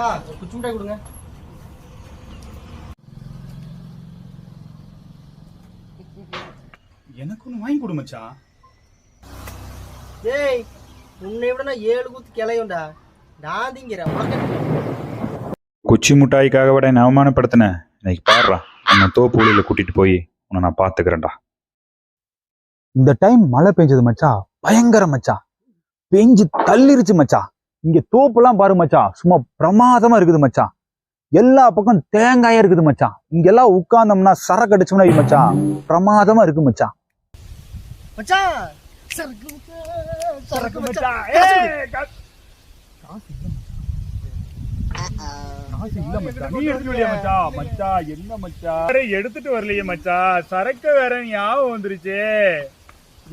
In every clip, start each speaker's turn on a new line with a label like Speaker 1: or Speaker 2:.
Speaker 1: அக்கா குச்சி மிட்டாய் கொடுங்க.
Speaker 2: எனக்கு ஒன்று வாங்கி கொடு மச்சான்.
Speaker 1: ஏய் உன்னை விட நான் 7 குத்து கிளையும்டா. நான் திங்கிறேன்.
Speaker 3: குச்சி முட்டாய்க்காக விட என்னை அவமானப்படுத்தின. இன்னைக்கு பாடுறா உன்னை தோப்புலியில் கூட்டிட்டு போய் உன்னை நான் பார்த்துக்கிறேன்டா. இந்த டைம் மழை பெஞ்சது மச்சா, பயங்கர மச்சா, பெஞ்சு தள்ளிருச்சு மச்சா. இங்க தோப்புலாம் பாரு மச்சா, சும்மா பிரமாதமா இருக்குது மச்சா. எல்லா பக்கம் தேங்காயா இருக்குது மச்சா. இங்கெல்லாம் உட்கார்ந்தோம்னா சரக்கு அடிச்சோம்னா மச்சா பிரமாதமா இருக்கு மச்சா.
Speaker 1: மச்சான்
Speaker 2: சரக்கு மச்சான். நீ எடுத்துட்டு வரலையா மச்சா? மச்சா என்ன மச்சா எடுத்துட்டு வரலையே மச்சா? சரக்கு வேற ஞாபகம் வந்துருச்சு.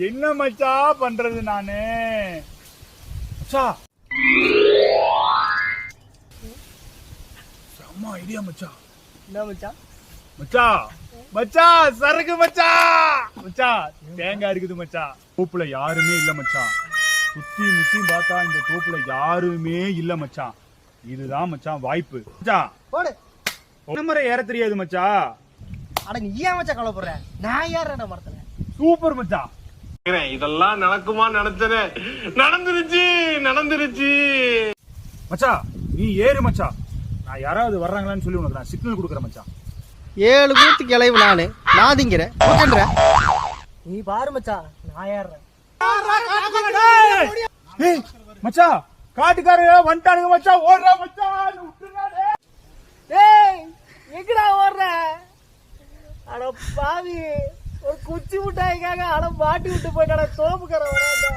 Speaker 2: என்ன மச்சா பண்றது நானு? மச்சா செம்ம ஐடியா மச்சா.
Speaker 1: என்ன மச்சான்?
Speaker 2: மச்சா மச்சா சரக்கு மச்சா. மச்சா தேங்காய் இருக்குது மச்சா. தோப்புல யாருமே இல்ல மச்சா. சுத்தி முத்தி பார்த்தா இந்த தோப்புல யாருமே இல்ல மச்சா. இதுதான் மச்சான் வாய்ப்பு. மச்சா
Speaker 1: போடு.
Speaker 2: முறை ஏற தெரியாது மச்சா.
Speaker 1: அட நீ ஏன் மச்சான் கவலைப்படுற? நான் ஏறேன்டா மரத்துல.
Speaker 2: சூப்பர் மச்சா.
Speaker 4: இதெல்லாம் நடக்குமா நினைச்சனே, நடந்துருச்சு.
Speaker 2: மச்சா நீ ஏறு மச்சா. நான் யாராவது வர்றாங்களான்னு சொல்லி உனக்கு நான் சிக்னல் கொடுக்குறேன் மச்சா.
Speaker 1: 7 குத்து கிளைவு நான் திங்கிறேன். நீ பாரு மச்சான், நான் ஏறேன்.
Speaker 2: ஏய் மச்சா காட்டுக்காரங்க வந்துட்டானுங்க மச்சா. ஓடுறா மச்சா.
Speaker 1: டேய் எங்கடா ஓடுற? அட பாவி, ஒரு குச்சி மிட்டாய்க்காக அட மாட்டி விட்டு போயிட்டாடா தோப்புக்கார வராடா.